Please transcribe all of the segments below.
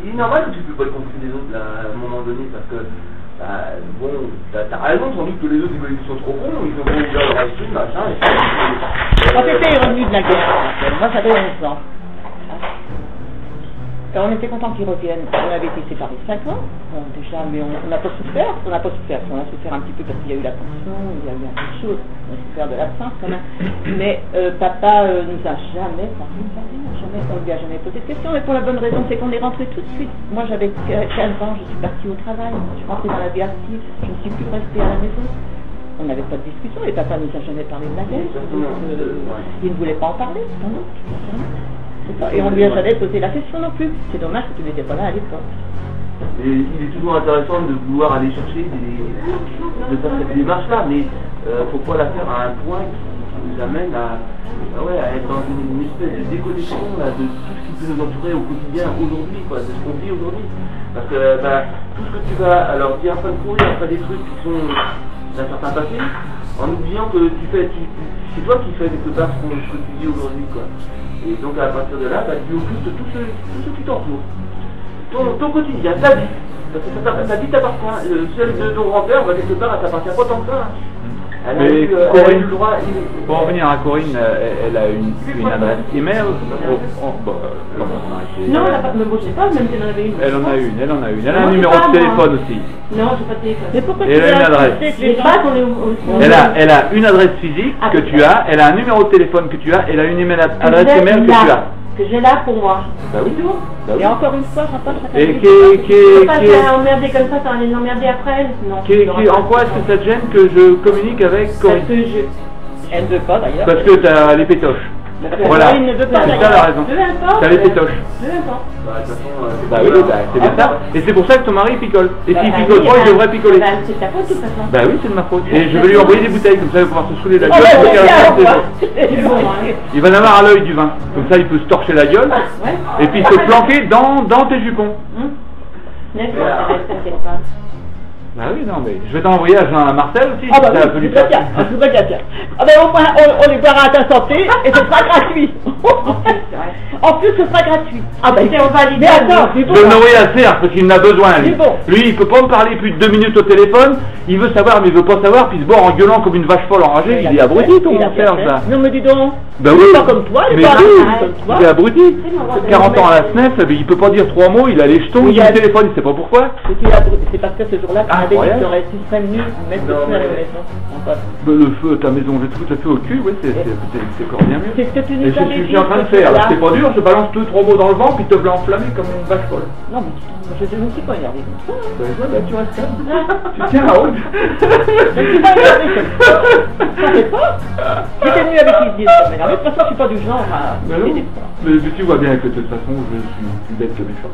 il est normal que tu ne peux pas le compter des autres là, à un moment donné, parce que, bon, t'as raison, sans doute que les autres ils sont trop cons, ils ont trop ouvert leur esprit, machin, et quand t'étais revenu de la guerre, moi ça fait 11 ans. Quand on était content qu'ils reviennent, on avait été séparés 5 ans, bon, déjà, mais on n'a pas souffert, on a souffert un petit peu parce qu'il y a eu la pension, il y a eu un peu de choses, on a souffert de l'absence quand même, mais papa nous a jamais parlé, on lui a jamais posé de questions, mais pour la bonne raison, c'est qu'on est rentré tout de suite. Moi j'avais 15 ans, je suis partie au travail, je suis rentrée dans la vie active, je ne suis plus restée à la maison. On n'avait pas de discussion et papa nous a jamais parlé de la guerre, il ne voulait pas en parler, sans doute. Et on lui a jamais posé la question non plus. C'est dommage que tu n'étais pas là à l'époque. Et il est toujours intéressant de vouloir aller chercher de faire cette démarche-là, mais faut pas la faire à un point qui nous amène à être dans une espèce de déconnexion là, de tout ce qui peut nous entourer au quotidien aujourd'hui, quoi, de ce qu'on vit aujourd'hui. Parce que tout ce que tu vas, alors tu es en train de courir après des trucs qui sont d'un certain passé, en oubliant que c'est toi qui fais quelque part ce que tu dis aujourd'hui, quoi. Et donc à partir de là, tu occupes tout ce qui t'entoure. Ton quotidien, ta vie. Ta vie t'appartient. Celle de ton grand-père, quelque part, elle t'appartient pas tant que ça. Elle a eu le droit. Pour revenir à Corinne, elle a une adresse email. Non, elle n'a pas, mais moi je sais pas, même si elle en avait une. Elle en a une. Elle a un numéro de téléphone aussi. Non, j'ai pas de téléphone. Mais pourquoi elle a une adresse. Elle a une adresse physique que tu as, elle a un numéro de téléphone que tu as, elle a une adresse email que tu as. Que j'ai là pour moi. Bah oui. Bah oui. Et encore une fois, ça passe à et tu peux pas faire emmerder comme ça, les emmerder après elle. Non. En quoi est-ce que ça te gêne que je communique avec Corinne? Parce que elle ne veut pas d'ailleurs. Parce que t'as les pétoches. Voilà, il ne veut pas, c'est ça la raison. T'as les pétoches. Bah oui, c'est bien ça. Et c'est pour ça que ton mari picole. Et s'il picole pas, il devrait picoler. C'est ta faute de toute façon. Bah oui, c'est de ma faute. Et je vais lui envoyer des bouteilles, comme ça il va pouvoir se saouler la gueule. Il va en avoir à l'œil du vin. Comme ça il peut se torcher la gueule. Et puis se planquer dans tes jupons. Bah oui, non, mais je vais t'envoyer à Jean-Marcel aussi. Ah bah oui, c'est très bien. Ah ben au moins, on les boira à ta santé et ce sera gratuit. En plus, ce sera gratuit. Ah bah on va aller. Mais attends, je vais l'envoyer à Serge parce qu'il en a besoin, lui. Lui, il peut pas me parler plus de 2 minutes au téléphone. Il veut savoir, mais il veut pas savoir, puis il se boit en gueulant comme une vache folle enragée. Il est abruti, ton Serge, là. Non, mais dis donc. Bah oui. Pas comme toi, il est pas comme toi. Il est abruti. 40 ans à la SNEF, il peut pas dire 3 mots, il a les jetons, il a le téléphone, il sait pas pourquoi. C'est parce que ce jour-là, tu serais venu mettre le feu à la maison. Le feu, ta maison, je vais te foutre le feu au cul, ouais, c'est encore bien mieux. C'est ce que tu nous avais dit. Je suis en train de faire, c'est pas dur, je balance 2-3 mots dans le vent, puis te v'là enflammé comme une vache folle. Non, mais je ne suis pas énervé comme ça. Bah tu restes calme. Tu tiens la route. Mais tu vas énerver comme ça. Ça fait pas. J'étais venu avec Isis, mais de toute façon, je suis pas du genre à... Mais tu vois bien que de toute façon, je suis plus bête que méchant.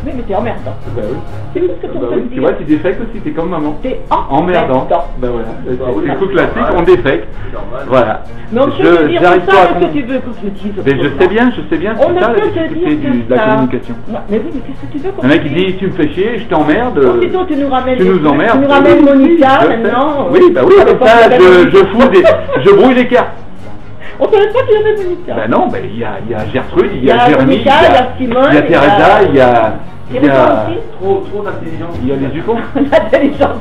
Oui, mais t'es emmerdant. Bah oui. C'est tout ce que bah oui, tu vois, tu défèques aussi, t'es comme maman. T'es emmerdant. Bah voilà, c'est le coup classique, on défèque. Voilà. Donc j'arrive pas à... ce que tu veux que je dise. Mais je sais bien, c'est ça la difficulté de la communication. Mais oui, mais qu'est-ce que tu veux qu'on dise? Un mec qui dit, tu me fais chier, je t'emmerde. Sinon, tu nous ramènes. Tu nous emmerdes. Tu nous ramènes Monica, maintenant. Oui, bah oui, comme ça, je brouille les cartes. On ne savait pas qu'il y avait Monica. Ben non, il y a Gertrude, il y a Jérémy, il y a Simone, il y a Teresa, il y a... Trop d'intelligence. Il y a les jupons. L'intelligence.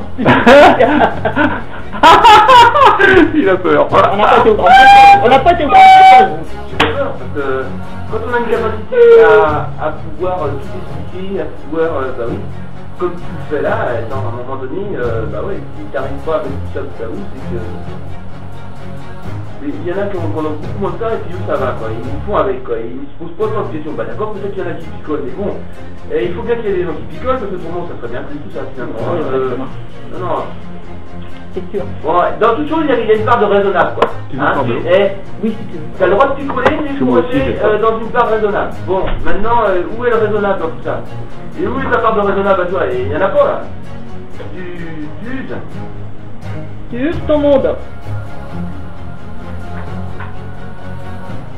Il a peur. On n'a pas été au grand école. On n'a pas été au grand école. J'ai peur parce que quand on a une capacité à pouvoir tout expliquer, à pouvoir, bah oui, comme tu le fais là, à un moment donné, bah oui, si tu n'arrives pas avec tout ça de ta c'est que... Il y en a qui ont beaucoup moins de temps et puis eux ça va quoi, ils font avec quoi, ils se posent pas tant de questions. Bah d'accord, peut-être qu'il y en a qui picolent, mais bon, il faut bien qu'il y ait des gens qui picolent parce que pour moi ça serait bien plus tout ça finalement. Non. C'est sûr. Bon, dans toute chose il y a une part de raisonnable quoi. Tu veux parler? Oui, si tu veux. T'as le droit de picoler, mais il faut rester dans une part raisonnable. Bon, maintenant, où est le raisonnable dans tout ça? Et où est ta part de raisonnable à toi? Il y en a pas là. Tu uses ton monde.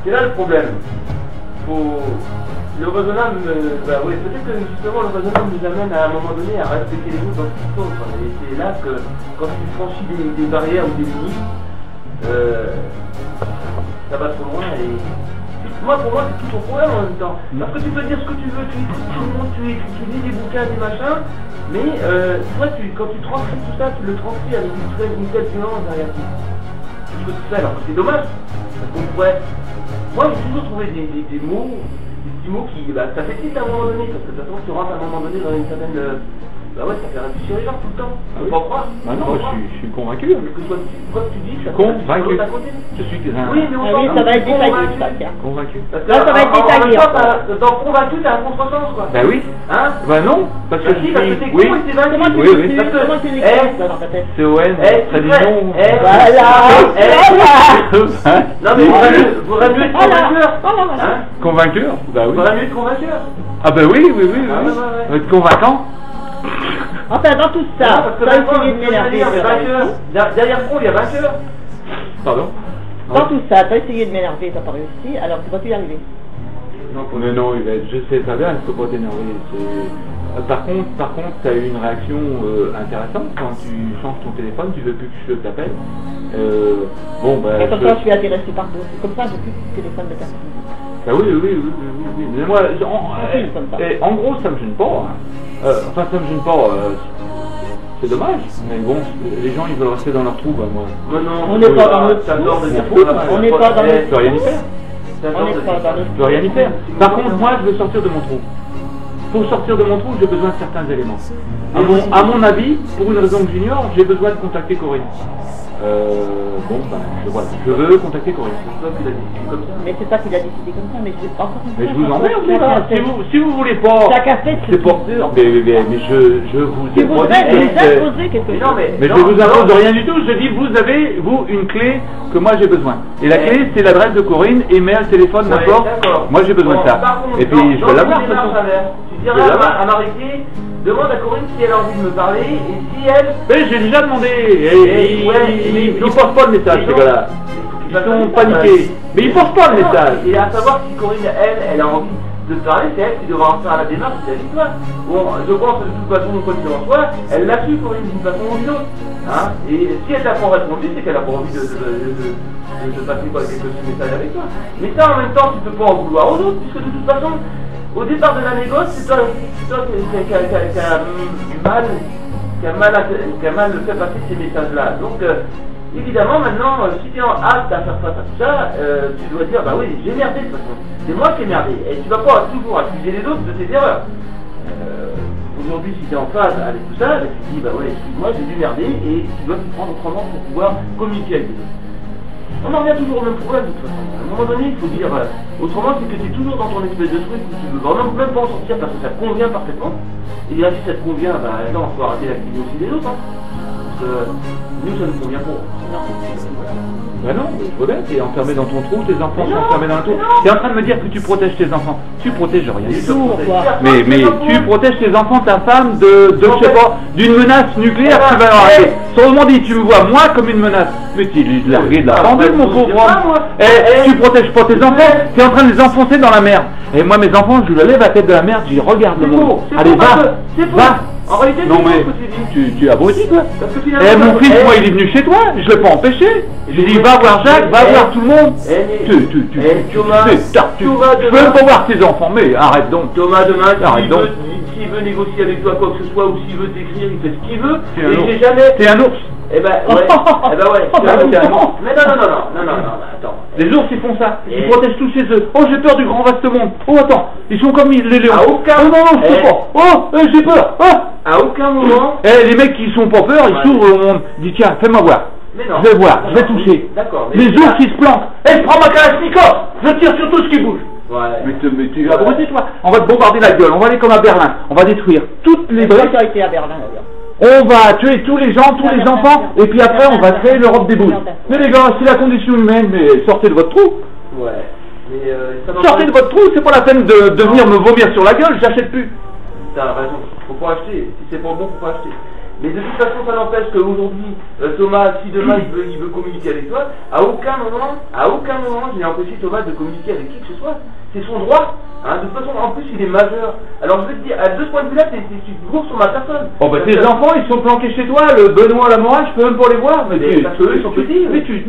C'est là le problème. Le raisonnable, bah oui, peut-être que justement le raisonnable nous amène à un moment donné à respecter les autres dans ce qui compte. Et c'est là que quand tu franchis des barrières ou des limites, ça va trop loin et pour moi, c'est tout ton problème en même temps. Parce que tu peux dire ce que tu veux, tu écoutes tout le monde, tu lis des bouquins, des machins, mais toi, quand tu transcris tout ça, tu le transcris avec une telle violence derrière tout. Ce que tu fais, alors c'est dommage. Parce qu'on pourrait. Moi, j'ai toujours trouvé des mots, des petits mots qui. Bah, ça fait tilt à un moment donné, parce que de toute façon, tu rentres à un moment donné dans une certaine. Bah ouais, ça fait réfléchir les gens tout le temps. Tu peux pas croire. Bah non, je suis convaincu. Quoi que tu dis, ça convaincu. Je suis oui, mais on ça va être détaillé, ça, tiens. Convaincu. Là, ça va être détaillé. Dans convaincu, t'as un contresens, quoi. Bah oui. Hein? Bah non, parce que si, parce que t'es con et t'es vaincu. Comment tu l'écris dans ta tête? CON, tradition. Voilà. Non mais vaudrait mieux être convainqueur. Convainqueur? Bah oui. Vaudrait mieux être convainqueur. Ah bah oui. Être convaincant. Enfin, dans tout ça, t'as essayé de m'énerver. Derrière con, il y a vainqueur. Pardon? Dans tout ça, t'as essayé de m'énerver, t'as pas réussi, alors tu vas-y arriver. Mais non, je sais très bien, il ne faut pas t'énerver. Par contre, tu as eu une réaction intéressante quand tu changes ton téléphone, tu veux plus que je t'appelle. Bon, bah. Et comme ça, je suis intéressé par toi. C'est comme ça, j'ai plus de téléphone de personne. Bah oui. Mais moi, en gros, ça me gêne pas. Enfin, ça me gêne pas. C'est dommage, mais bon, les gens ils veulent rester dans leur trou, bah moi. On n'est pas dans notre trou. On n'est pas dans notre trou. Je peux rien y faire. Je peux rien y faire. Par contre, moi, je veux sortir de mon trou. Pour sortir de mon trou, j'ai besoin de certains éléments. À mon avis, pour une raison que j'ignore, j'ai besoin de contacter Corinne. Bon, ben, voilà, je veux contacter Corinne. Mais c'est pas qu'il a décidé comme ça, mais je vais pas encore. Mais je vous emmerde, si vous voulez pas. Chaque affaire, c'est pas dur. Mais je vous ai imposé quelque chose. Mais je vous impose rien du tout. Je dis, vous avez, une clé que moi j'ai besoin. Et la clé, c'est l'adresse de Corinne, email, téléphone, n'importe. Moi j'ai besoin de ça. Et puis, je vais l'avoir, de toute façon. Tu diras à Marie-Clé, demande à Corinne si elle a envie de me parler et si elle. Mais j'ai déjà demandé. Ils ne posent pas le message, ces gars-là. Ils sont paniqués. Mais ils ne posent pas le message. Et à savoir si Corinne, elle a envie de te parler, c'est elle qui devra en faire la démarche vis-à-vis de toi. Bon, je pense que de toute façon, quoi qu'il en soit, elle l'a su, Corinne, d'une façon ou d'une autre. Hein, et si elle t'a pas répondu, c'est qu'elle a pas envie de passer quelques messages avec toi. Mais ça, en même temps, tu peux pas en vouloir aux autres, puisque de toute façon, au départ de la négoce, c'est toi qui a mal fait passer ces messages-là. Donc, évidemment, maintenant, si tu es en hâte à faire face à tout ça, tu dois dire, bah oui, j'ai merdé de toute façon. C'est moi qui ai merdé. Et tu vas pas toujours accuser les autres de tes erreurs. Aujourd'hui, si tu es en phase avec tout ça, tu te dis, bah ouais, excuse-moi, j'ai dû merder, et tu dois t'y prendre autrement pour pouvoir communiquer avec les autres. On en revient toujours au même problème de toute façon. À un moment donné, il faut dire, autrement, c'est que tu es toujours dans ton espèce de truc où tu veux vraiment même pas en sortir parce que ça te convient parfaitement. Et bien, si ça te convient, bah non, il faut arrêter l'activité aussi des autres. Hein. Parce que nous, ça nous convient pas. Non. Ben non, je vois bien, t'es enfermé dans ton trou, tes enfants sont enfermés dans le trou. T'es en train de me dire que tu protèges tes enfants. Tu protèges rien du tout. Mais tu protèges tes enfants, ta femme, je sais pas, d'une menace nucléaire qui va leur arriver. Autrement dit, tu me vois moi comme une menace. Mais tu es largué de la pendule, mon pauvre homme. Tu protèges pas tes enfants, t'es en train de les enfoncer dans la merde. Et moi, mes enfants, je leur lève la tête de la merde, je dis regarde le monde. Allez, va. En réalité, non mais tu abrutis toi. Mon fils, moi, il est venu chez toi, je l'ai pas empêché. J'ai dit va voir Jacques, va voir tout le monde. Tu peux même pas voir tes enfants, mais arrête donc. Thomas, demain, s'il veut négocier avec toi quoi que ce soit ou s'il veut t'écrire, il fait ce qu'il veut. Et j'ai jamais. T'es un ours. Eh ben ouais. Mais non, attends. Les ours ils font ça, ils protègent tous chez eux. Oh j'ai peur du grand vaste monde. Oh attends, ils sont comme les léons. À aucun moment. Oh non, je sais pas. Oh j'ai peur. À aucun moment. Les mecs qui sont pas peur, ils s'ouvrent au monde. Ils disent tiens, fais-moi voir. Mais non. Je vais voir, je vais toucher. D'accord. Les ours ils se planquent. Je prends ma Kalachnikov, je tire sur tout ce qui bouge. Ouais. Mais tu vas brûler toi. On va te bombarder la gueule, on va aller comme à Berlin. On va détruire toutes les briques. Ça a été à Berlin d'ailleurs. On va tuer tous les gens, tous les enfants, et puis après on va créer l'Europe des boules. Mais les gars, c'est la condition humaine, mais sortez de votre trou. Ouais. Mais sortez de votre trou, c'est pas la peine de venir me vomir sur la gueule, j'achète plus. T'as raison, faut pas acheter. Si c'est pas bon, faut pas acheter. Mais de toute façon, ça n'empêche qu'aujourd'hui, Thomas, si demain il veut communiquer avec toi, à aucun moment, je n'ai empêché Thomas de communiquer avec qui que ce soit. C'est son droit. Hein. De toute façon, en plus, il est majeur. Alors je vais te dire, à deux points de vue là, tu te sur ma personne. Oh bah tes enfants, ils sont planqués chez toi, le Benoît, la Morale, je peux même pas les voir. Mais parce qu'eux, ils sont petits. Mais tu